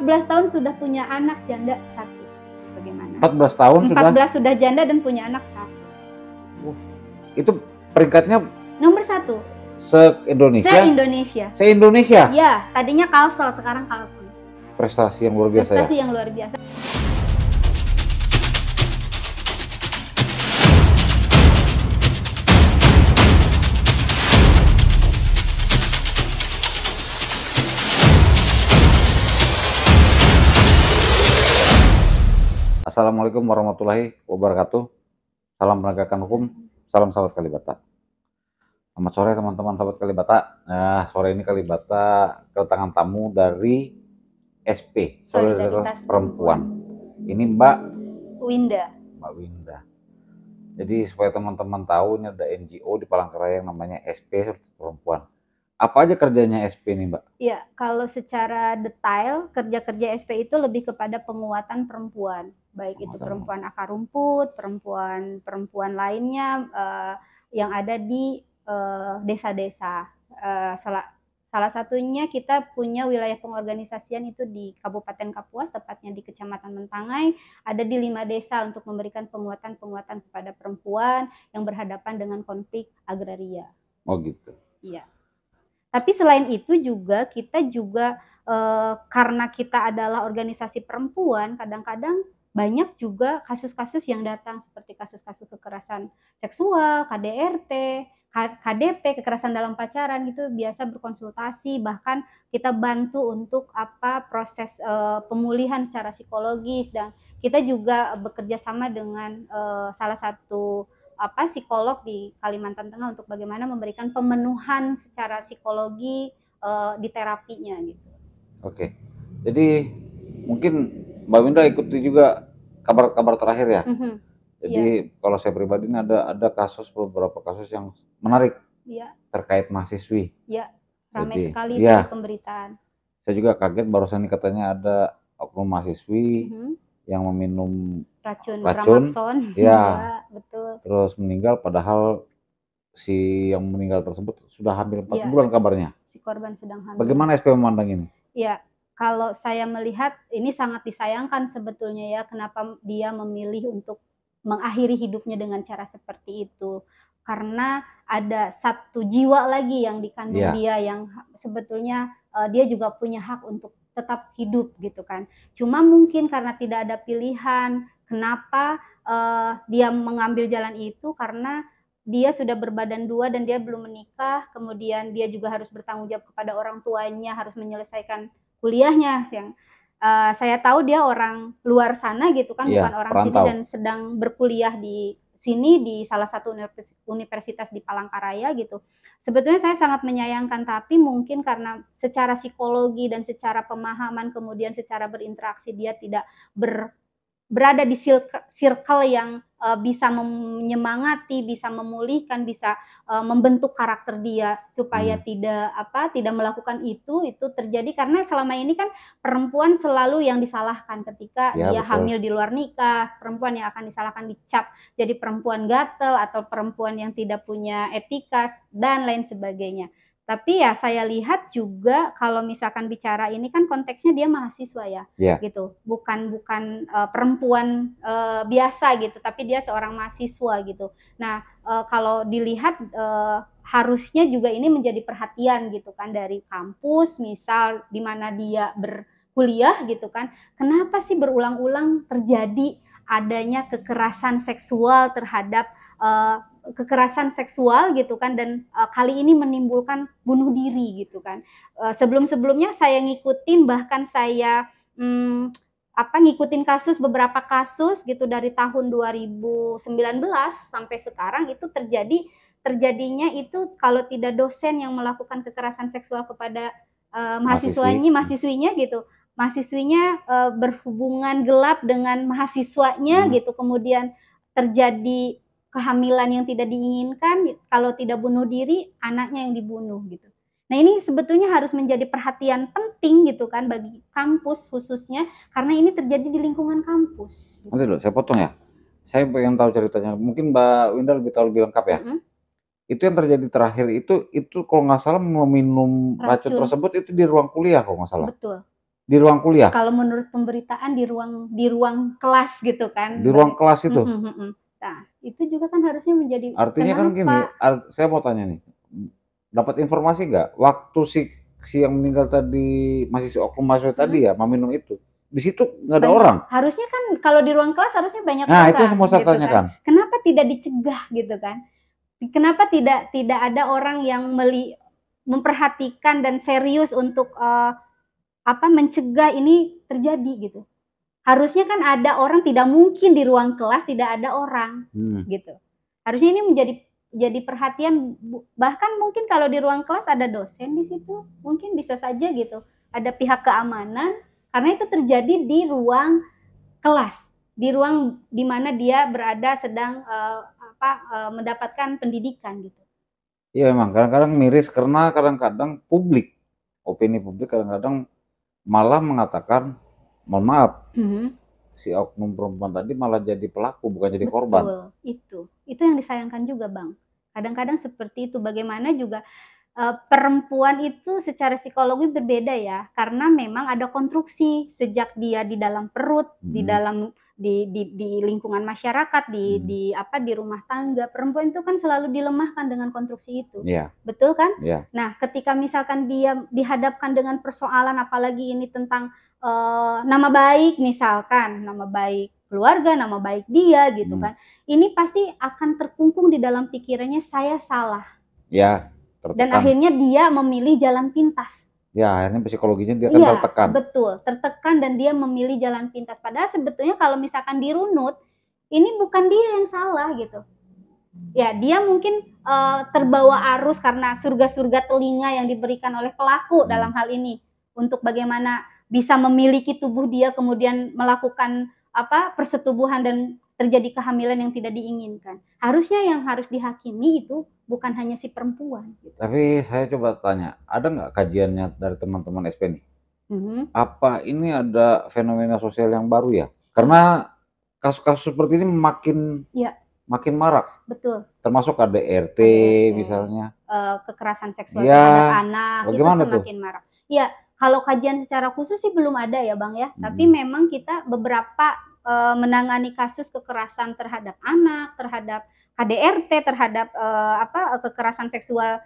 14 tahun sudah punya anak janda 1. Bagaimana? 14 tahun 14 sudah janda dan punya anak 1. Itu peringkatnya nomor 1 se-Indonesia? Se-Indonesia. Se-Indonesia? Iya, tadinya Kalsel, sekarang Kalkun. Prestasi yang luar biasa. Prestasi yang luar biasa. Assalamualaikum warahmatullahi wabarakatuh. Salam penegakan hukum, salam sahabat Kalibata. Selamat sore teman-teman sahabat Kalibata. Nah, sore ini Kalibata kedatangan tamu dari SP, Solidaritas Perempuan. Ini Mbak Winda. Mbak Winda. Jadi supaya teman-teman tahu, ini ada NGO di Palangkaraya yang namanya SP, Solidaritas Perempuan. Apa aja kerjanya SP nih, Mbak? Iya, kalau secara detail kerja-kerja SP itu lebih kepada penguatan perempuan, baik itu perempuan akar rumput, perempuan lainnya yang ada di desa-desa. Salah satunya kita punya wilayah pengorganisasian itu di Kabupaten Kapuas, tepatnya di Kecamatan Mentangai, ada di 5 desa untuk memberikan penguatan kepada perempuan yang berhadapan dengan konflik agraria. Oh gitu. Iya. Tapi selain itu juga kita juga karena kita adalah organisasi perempuan, kadang-kadang banyak juga kasus-kasus yang datang seperti kasus-kasus kekerasan seksual, KDRT, KDP, kekerasan dalam pacaran gitu, biasa berkonsultasi, bahkan kita bantu untuk proses pemulihan secara psikologis, dan kita juga bekerja sama dengan salah satu psikolog di Kalimantan Tengah untuk bagaimana memberikan pemenuhan secara psikologi di terapinya gitu. Oke. Jadi mungkin Mbak Winda ikuti juga kabar-kabar terakhir ya. Jadi kalau saya pribadi ini ada beberapa kasus yang menarik terkait mahasiswi. Iya, ramai sekali di pemberitaan. Saya juga kaget barusan ini katanya ada oknum mahasiswi yang meminum racun ya, betul. Terus meninggal, padahal si yang meninggal tersebut sudah hampir 4 bulan kabarnya. Si korban sedang hamil. Bagaimana SP memandang ini? Ya, kalau saya melihat ini sangat disayangkan sebetulnya ya, kenapa dia memilih untuk mengakhiri hidupnya dengan cara seperti itu. Karena ada satu jiwa lagi yang dikandung dia yang sebetulnya dia juga punya hak untuk tetap hidup gitu kan. Cuma mungkin karena tidak ada pilihan, kenapa dia mengambil jalan itu, karena dia sudah berbadan 2 dan dia belum menikah, kemudian dia juga harus bertanggung jawab kepada orang tuanya, harus menyelesaikan kuliahnya yang saya tahu dia orang luar sana gitu kan, bukan orang sini, dan sedang berkuliah di sini di salah satu universitas di Palangkaraya gitu. Sebetulnya saya sangat menyayangkan, tapi mungkin karena secara psikologi dan secara pemahaman, kemudian secara berinteraksi dia tidak berada di circle yang bisa menyemangati, bisa memulihkan, bisa membentuk karakter dia supaya tidak melakukan itu terjadi. Karena selama ini kan perempuan selalu yang disalahkan ketika dia hamil di luar nikah, perempuan yang akan disalahkan, dicap jadi perempuan gatel atau perempuan yang tidak punya etika dan lain sebagainya. Tapi ya saya lihat juga kalau misalkan bicara ini kan konteksnya dia mahasiswa gitu, bukan perempuan biasa gitu, tapi dia seorang mahasiswa gitu. Nah kalau dilihat harusnya juga ini menjadi perhatian gitu kan dari kampus, misal di mana dia berkuliah gitu kan, kenapa sih berulang-ulang terjadi adanya kekerasan seksual terhadap kekerasan seksual gitu kan, dan kali ini menimbulkan bunuh diri gitu kan. Sebelum-sebelumnya saya ngikutin, bahkan saya ngikutin beberapa kasus gitu dari tahun 2019 sampai sekarang, itu terjadinya itu kalau tidak dosen yang melakukan kekerasan seksual kepada mahasiswinya gitu, mahasiswinya berhubungan gelap dengan mahasiswanya gitu, kemudian terjadi kehamilan yang tidak diinginkan, kalau tidak bunuh diri anaknya yang dibunuh gitu. Nah ini sebetulnya harus menjadi perhatian penting gitu kan bagi kampus khususnya, karena ini terjadi di lingkungan kampus. Nanti dulu saya potong ya, saya pengen tahu ceritanya, mungkin Mbak Winda lebih tahu, lebih lengkap ya. Itu yang terjadi terakhir itu kalau nggak salah meminum racun tersebut itu di ruang kuliah kalau nggak salah. Betul. Di ruang kuliah? Kalau menurut pemberitaan di ruang kelas gitu kan. Di ruang kelas itu? Nah, itu juga kan harusnya menjadi Artinya kan gini, kenapa? saya mau tanya nih, dapat informasi nggak, waktu si yang meninggal tadi, masih si oknum mahasiswa Mhm. tadi ya, meminum itu, di situ nggak ada Banyak. orang? Harusnya kan kalau di ruang kelas harusnya banyak Nah, itu yang mau orang saya gitu kan. tanyakan. Kenapa tidak dicegah gitu kan? Kenapa tidak ada orang yang memperhatikan dan serius untuk, mencegah ini terjadi gitu. Harusnya kan ada orang, tidak mungkin di ruang kelas tidak ada orang, gitu. Harusnya ini jadi perhatian, bahkan mungkin kalau di ruang kelas ada dosen di situ, mungkin bisa saja gitu, ada pihak keamanan, karena itu terjadi di ruang kelas, di ruang di mana dia berada sedang, mendapatkan pendidikan gitu. Iya memang kadang-kadang miris karena kadang-kadang opini publik kadang-kadang malah mengatakan, mohon maaf, Mhm. si oknum perempuan tadi malah jadi pelaku bukan jadi korban. Betul, itu yang disayangkan juga, Bang. Kadang-kadang seperti itu, bagaimana juga, perempuan itu secara psikologi berbeda ya, karena memang ada konstruksi sejak dia di dalam perut, di Mhm, dalam di lingkungan masyarakat, mhm, di rumah tangga, perempuan itu kan selalu dilemahkan dengan konstruksi itu, iya, betul kan? iya, Nah, ketika misalkan dia dihadapkan dengan persoalan, apalagi ini tentang, nama baik misalkan, nama baik keluarga, nama baik dia gitu mhm, kan, ini pasti akan terkungkung di dalam pikirannya, "Saya salah." iya, Dan tertekan. akhirnya dia memilih jalan pintas. Ya akhirnya psikologinya dia kan Iya, tertekan. betul, tertekan dan dia memilih jalan pintas. Padahal sebetulnya kalau misalkan dirunut, ini bukan dia yang salah gitu. Ya, dia mungkin, terbawa arus karena surga-surga telinga yang diberikan oleh pelaku Mmm, dalam hal ini, untuk bagaimana bisa memiliki tubuh dia, kemudian melakukan, persetubuhan dan terjadi kehamilan yang tidak diinginkan. Harusnya yang harus dihakimi itu bukan hanya si perempuan, gitu. tapi saya coba tanya, ada nggak kajiannya dari teman-teman SP nih? Mhm. Apa ini ada fenomena sosial yang baru ya? Karena kasus-kasus seperti ini makin Iya, makin marak, betul. termasuk KDRT KDRT, misalnya. kekerasan seksual Iya, terhadap anak, itu bagaimana tuh? semakin marak. Iya, kalau kajian secara khusus sih belum ada ya, Bang, ya. Tapi Mhm, memang kita beberapa, menangani kasus kekerasan terhadap anak, terhadap KDRT, terhadap, kekerasan seksual,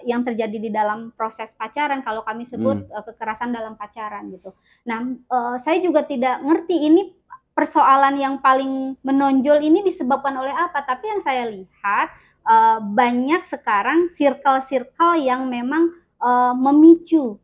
yang terjadi di dalam proses pacaran, kalau kami sebut, mhm, kekerasan dalam pacaran gitu. Nah, saya juga tidak ngerti ini persoalan yang paling menonjol ini disebabkan oleh apa, tapi yang saya lihat, banyak sekarang circle-circle yang memang, memicu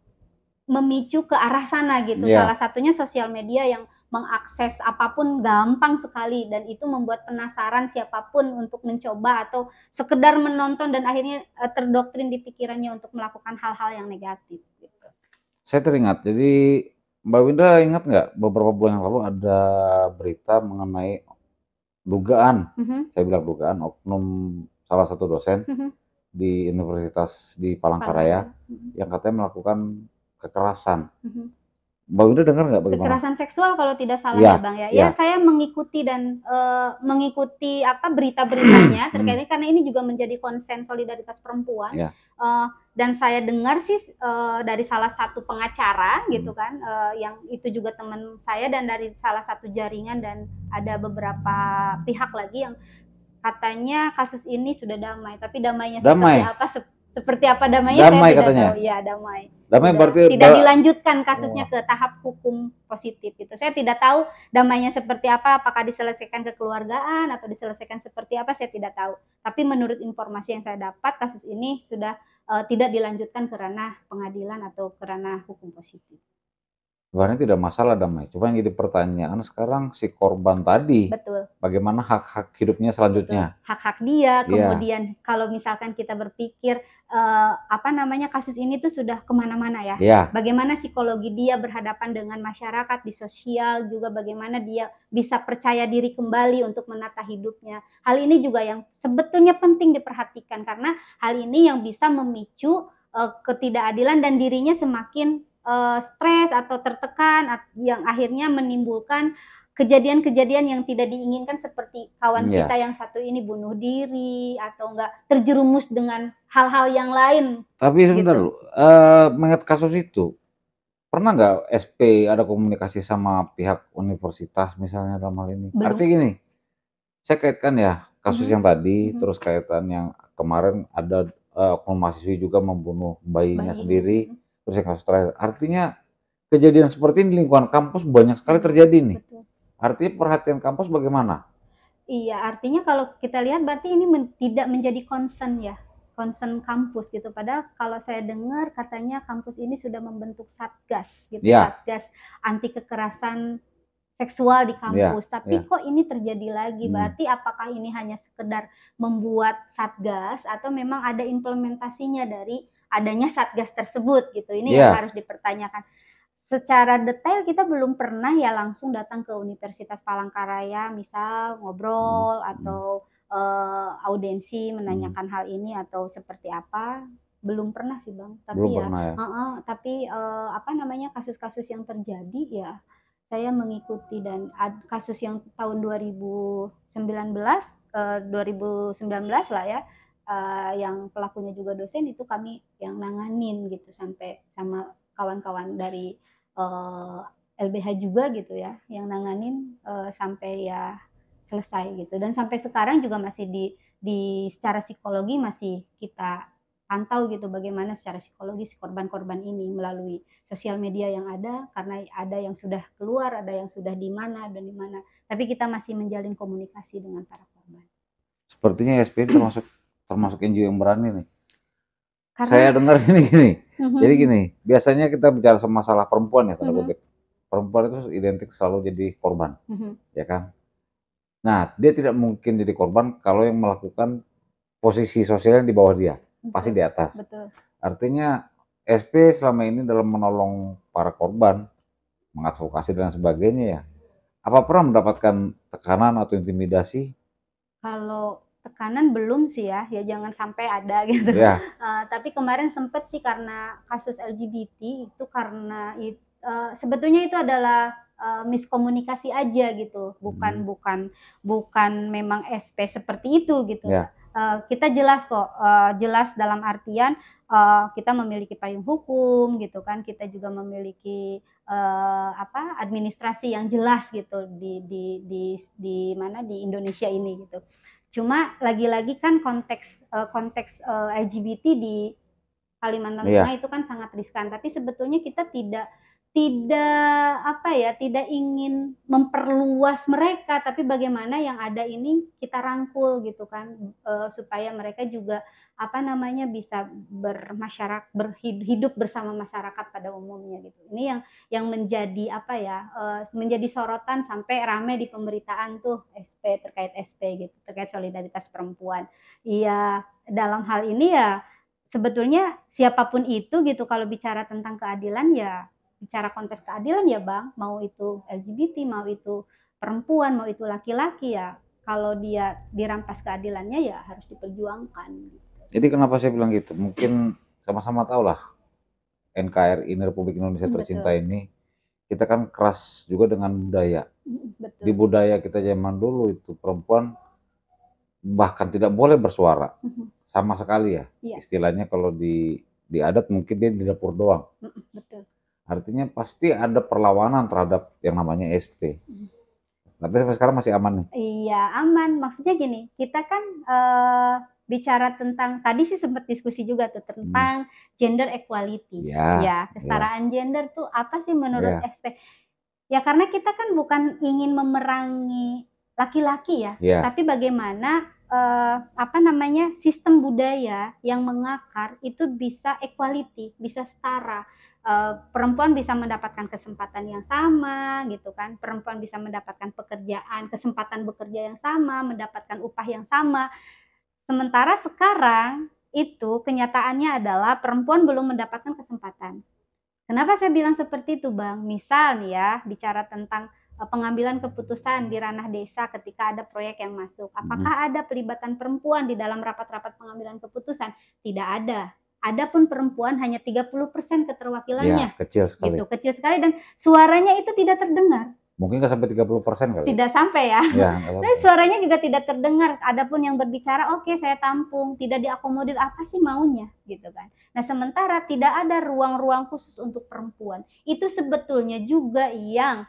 memicu ke arah sana gitu. iya. Salah satunya sosial media yang mengakses apapun gampang sekali dan itu membuat penasaran siapapun untuk mencoba atau sekedar menonton dan akhirnya, terdoktrin di pikirannya untuk melakukan hal-hal yang negatif gitu. Saya teringat, jadi Mbak Winda ingat nggak beberapa bulan yang lalu ada berita mengenai dugaan, Mhm, saya bilang dugaan, oknum salah satu dosen mhm, di universitas di Palangkaraya Palangkaraya, mhm, yang katanya melakukan kekerasan. mhm. Mbak Winda dengar nggak bagaimana? Kekerasan seksual kalau tidak salah Iya, ya, Bang, ya? iya, Ya saya mengikuti dan, mengikuti berita-beritanya mhm, terkait karena ini juga menjadi konsen solidaritas perempuan, iya, dan saya dengar sih, dari salah satu pengacara mhm, gitu kan, yang itu juga teman saya dan dari salah satu jaringan dan ada beberapa pihak lagi yang katanya kasus ini sudah damai, tapi damainya damai seperti apa damainya saya damai tidak katanya? tahu. Iya, damai. Damai Sudah berarti tidak dilanjutkan oh, kasusnya ke tahap hukum positif gitu. Saya tidak tahu damainya seperti apa, apakah diselesaikan kekeluargaan atau diselesaikan seperti apa, saya tidak tahu. Tapi menurut informasi yang saya dapat, kasus ini sudah, tidak dilanjutkan ke ranah pengadilan atau ke ranah hukum positif. sebenarnya tidak masalah damai, cuma yang jadi pertanyaan sekarang si korban tadi, Betul. bagaimana hak-hak hidupnya Betul, selanjutnya? hak-hak dia, Iya, kemudian kalau misalkan kita berpikir, kasus ini tuh sudah kemana-mana ya, iya, bagaimana psikologi dia berhadapan dengan masyarakat, di sosial juga bagaimana dia bisa percaya diri kembali untuk menata hidupnya. Hal ini juga yang sebetulnya penting diperhatikan karena hal ini yang bisa memicu, ketidakadilan dan dirinya semakin, stres atau tertekan yang akhirnya menimbulkan kejadian-kejadian yang tidak diinginkan seperti kawan kita iya. yang satu ini bunuh diri atau enggak terjerumus dengan hal-hal yang lain Tapi sebentar gitu. loh, mengingat kasus itu, pernah nggak SP ada komunikasi sama pihak universitas misalnya dalam hal ini? Belum. Artinya gini, saya kaitkan ya kasus Mhm, yang tadi, mhm. terus kaitan yang kemarin ada, oknum mahasiswi juga membunuh bayinya Bayi, sendiri, mhm, terus yang kasus terakhir. Artinya kejadian seperti ini di lingkungan kampus banyak sekali banyak, terjadi nih. betul. Artinya perhatian kampus bagaimana? Iya, artinya kalau kita lihat berarti ini tidak menjadi concern ya, concern kampus gitu. Padahal kalau saya dengar katanya kampus ini sudah membentuk satgas gitu, Iya, satgas anti kekerasan seksual di iya, kampus. iya, Tapi kok ini terjadi lagi? mmm, Berarti apakah ini hanya sekedar membuat satgas atau memang ada implementasinya dari adanya satgas tersebut gitu? Ini yang iya, harus dipertanyakan. Secara detail kita belum pernah ya langsung datang ke Universitas Palangkaraya, misal mhm, ngobrol mhm, atau, audiensi mhm, menanyakan hal ini atau seperti apa, belum pernah sih, Bang. belum Tapi ya pernah ya? heeh, tapi, apa namanya, kasus-kasus yang terjadi ya saya mengikuti dan kasus yang tahun 2019, 2019 lah ya, yang pelakunya juga dosen itu kami yang nanganin gitu sampai sama kawan-kawan dari LBH juga gitu ya, yang nanganin, sampai ya selesai gitu dan sampai sekarang juga masih di secara psikologi masih kita pantau gitu bagaimana secara psikologis korban-korban ini melalui sosial media yang ada, karena ada yang sudah keluar, ada yang sudah di mana dan di mana, tapi kita masih menjalin komunikasi dengan para korban. Sepertinya SPI termasuk termasuk NGO yang berani nih. Saya Karena dengar gini, jadi mhm, gini, biasanya kita bicara sama masalah perempuan ya, tanda mhm, kutip, perempuan itu identik selalu jadi korban, mhm, ya kan? Nah, dia tidak mungkin jadi korban kalau yang melakukan posisi sosialnya di bawah dia, pasti betul, di atas. betul. Artinya SP selama ini dalam menolong para korban, mengadvokasi dan sebagainya ya, apa pernah mendapatkan tekanan atau intimidasi? Kalau tekanan belum sih ya, ya jangan sampai ada gitu. Ya, Tapi kemarin sempet sih karena kasus LGBT itu karena sebetulnya itu adalah, miskomunikasi aja gitu, mhm, bukan memang SP seperti itu gitu. ya, Kita jelas kok, jelas dalam artian, kita memiliki payung hukum gitu kan, kita juga memiliki, apa, administrasi yang jelas gitu di mana, di Indonesia ini gitu. Cuma lagi-lagi kan konteks, LGBT di Kalimantan iya. Tengah itu kan sangat riskan, tapi sebetulnya kita tidak apa ya, tidak ingin memperluas mereka, tapi bagaimana yang ada ini kita rangkul gitu kan, supaya mereka juga apa namanya, bisa hidup bersama masyarakat pada umumnya gitu. Ini yang menjadi apa ya, menjadi sorotan sampai rame di pemberitaan tuh terkait SP gitu, terkait solidaritas perempuan. Iya, dalam hal ini ya sebetulnya siapapun itu gitu kalau bicara tentang keadilan ya bicara konteks keadilan ya Bang, mau itu LGBT, mau itu perempuan, mau itu laki-laki ya kalau dia dirampas keadilannya ya harus diperjuangkan. Jadi kenapa saya bilang gitu, mungkin sama-sama tahulah NKRI ini Republik Indonesia Tercinta Betul, ini, kita kan keras juga dengan budaya. Di betul. budaya kita zaman dulu itu perempuan bahkan tidak boleh bersuara, Mhm, sama sekali ya. iya, Istilahnya kalau di adat mungkin dia di dapur doang. betul. Artinya pasti ada perlawanan terhadap yang namanya SP. Mhm. Tapi sampai sekarang masih aman nih. Iya, aman. Maksudnya gini, kita kan, bicara tentang tadi sih sempat diskusi juga tuh Mhm. tentang gender equality, Iya, ya, iya, kesetaraan gender tuh apa sih menurut iya, SP? Ya karena kita kan bukan ingin memerangi laki-laki ya, iya, tapi bagaimana, apa namanya, sistem budaya yang mengakar itu bisa equality, bisa setara, perempuan bisa mendapatkan kesempatan yang sama gitu kan, perempuan bisa mendapatkan pekerjaan, kesempatan bekerja yang sama, mendapatkan upah yang sama. Sementara sekarang itu kenyataannya adalah perempuan belum mendapatkan kesempatan. Kenapa saya bilang seperti itu, Bang? Misal nih ya, bicara tentang, pengambilan keputusan di ranah desa ketika ada proyek yang masuk. mhm. Apakah ada pelibatan perempuan di dalam rapat-rapat pengambilan keputusan? Tidak ada. Adapun perempuan hanya 30% Iya, keterwakilannya, kecil sekali. gitu, kecil sekali dan suaranya itu tidak terdengar. Mungkin nggak sampai 30% kali. Tidak sampai ya. Ya, Dan suaranya juga tidak terdengar. Adapun yang berbicara, oke, saya tampung, tidak diakomodir, apa sih maunya gitu kan. Nah, sementara tidak ada ruang-ruang khusus untuk perempuan. Itu sebetulnya juga yang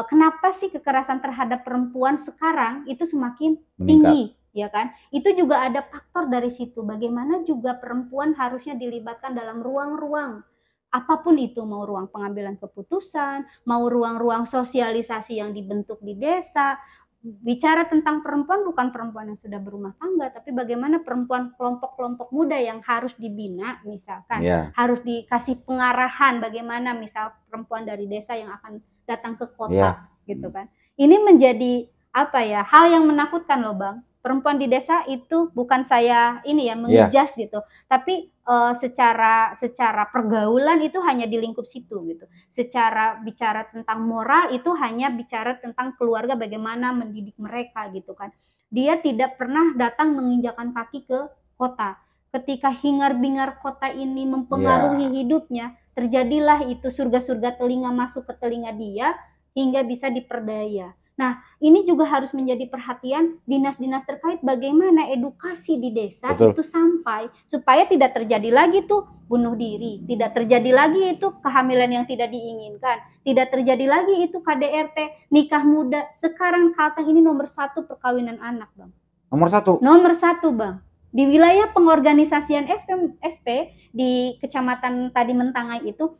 kenapa sih kekerasan terhadap perempuan sekarang itu semakin tinggi, ya kan? Itu juga ada faktor dari situ. Bagaimana juga perempuan harusnya dilibatkan dalam ruang-ruang apapun itu, mau ruang pengambilan keputusan, mau ruang-ruang sosialisasi yang dibentuk di desa. Bicara tentang perempuan bukan perempuan yang sudah berumah tangga, tapi bagaimana perempuan kelompok-kelompok muda yang harus dibina, misalkan harus dikasih pengarahan bagaimana misal perempuan dari desa yang akan datang ke kota, gitu kan. Ini menjadi apa ya, hal yang menakutkan loh Bang. Perempuan di desa itu bukan saya ini ya mengijas gitu, tapi secara pergaulan itu hanya di lingkup situ gitu. Secara bicara tentang moral itu hanya bicara tentang keluarga, bagaimana mendidik mereka gitu kan. Dia tidak pernah datang menginjakan kaki ke kota. Ketika hingar-bingar kota ini mempengaruhi hidupnya, terjadilah itu surga-surga telinga masuk ke telinga dia hingga bisa diperdaya. Nah, ini juga harus menjadi perhatian dinas-dinas terkait bagaimana edukasi di desa itu sampai supaya tidak terjadi lagi tuh bunuh diri, tidak terjadi lagi itu kehamilan yang tidak diinginkan, tidak terjadi lagi itu KDRT, nikah muda. Sekarang Kalteng ini nomor 1 perkawinan anak, Bang. Nomor 1? Nomor 1, Bang. Di wilayah pengorganisasian SP di Kecamatan Tadi Mentangai itu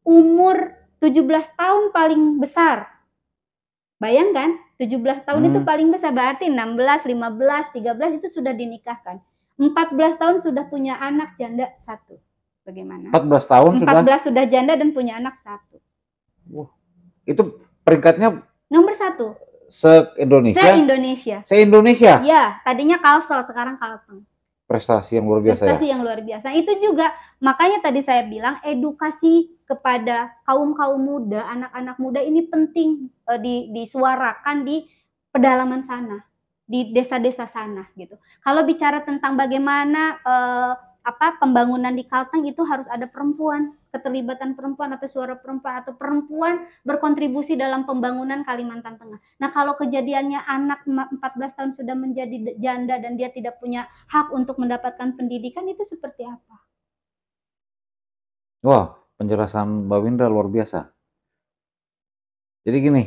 umur 17 tahun paling besar. Bayangkan, 17 tahun itu paling besar, berarti 16, 15, 13 itu sudah dinikahkan. 14 tahun sudah punya anak janda 1. Bagaimana? 14 tahun 14 sudah janda dan punya anak 1. Wah, itu peringkatnya nomor 1. Se-Indonesia? Se-Indonesia. Se-Indonesia? Ya, tadinya Kalsel, sekarang Kalteng. Prestasi yang luar biasa. Prestasi yang luar biasa. Itu juga, makanya tadi saya bilang edukasi kepada kaum-kaum muda, anak-anak muda ini penting disuarakan di pedalaman sana, di desa-desa sana gitu. Kalau bicara tentang bagaimana pembangunan di Kalteng itu harus ada perempuan, keterlibatan perempuan atau suara perempuan atau perempuan berkontribusi dalam pembangunan Kalimantan Tengah. Nah, kalau kejadiannya anak 14 tahun sudah menjadi janda dan dia tidak punya hak untuk mendapatkan pendidikan, itu seperti apa? Wah, penjelasan Mbak Winda luar biasa. Jadi gini,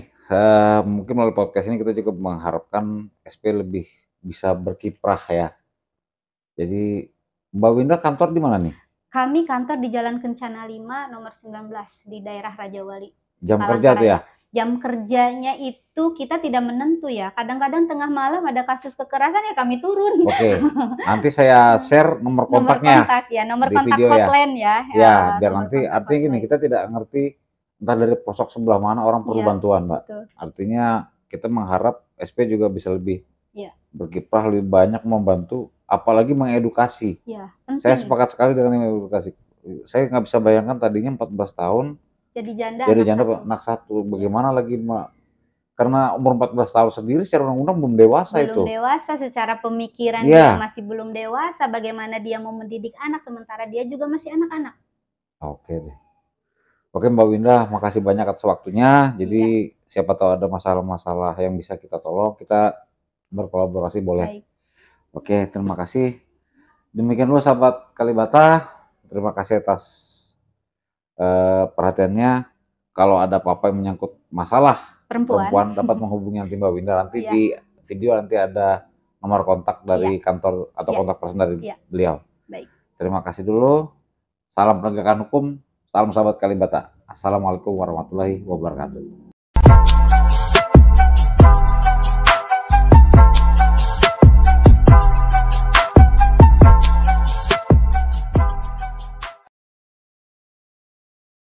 mungkin melalui podcast ini kita juga mengharapkan SP lebih bisa berkiprah ya. Jadi Mbak Winda kantor di mana nih? Kami kantor di Jalan Kencana 5 nomor 19 di daerah Raja Wali. Jam kerja tuh ya? Jam kerjanya itu kita tidak menentu ya. Kadang-kadang tengah malam ada kasus kekerasan ya kami turun. Oke, nanti saya share nomor kontaknya. Nomor kontak hotline ya. Ya, biar nanti artinya gini, kita tidak ngerti entah dari pelosok sebelah mana orang perlu bantuan, Mbak. Betul. Artinya kita mengharap SP juga bisa lebih berkiprah, lebih banyak membantu, apalagi mengedukasi. Ya, saya sepakat sekali dengan mengedukasi. Saya nggak bisa bayangkan tadinya 14 tahun jadi janda anak 1. Bagaimana lagi, Mbak? Karena umur 14 tahun sendiri secara undang-undang belum dewasa itu. Belum dewasa, secara pemikiran dia masih belum dewasa. Bagaimana dia mau mendidik anak sementara dia juga masih anak-anak. Oke deh. Oke Mbak Winda, makasih banyak atas waktunya. Jadi siapa tahu ada masalah-masalah yang bisa kita tolong, kita berkolaborasi boleh. Baik. Oke, terima kasih. Demikian dulu sahabat Kalibata. Terima kasih atas perhatiannya. Kalau ada apa-apa yang menyangkut masalah perempuan dapat menghubungi nanti Mbak Winda. Nanti di video nanti ada nomor kontak dari kantor atau kontak person dari beliau. Baik. Terima kasih dulu. Salam penegakan hukum. Salam sahabat Kalibata. Assalamualaikum warahmatullahi wabarakatuh.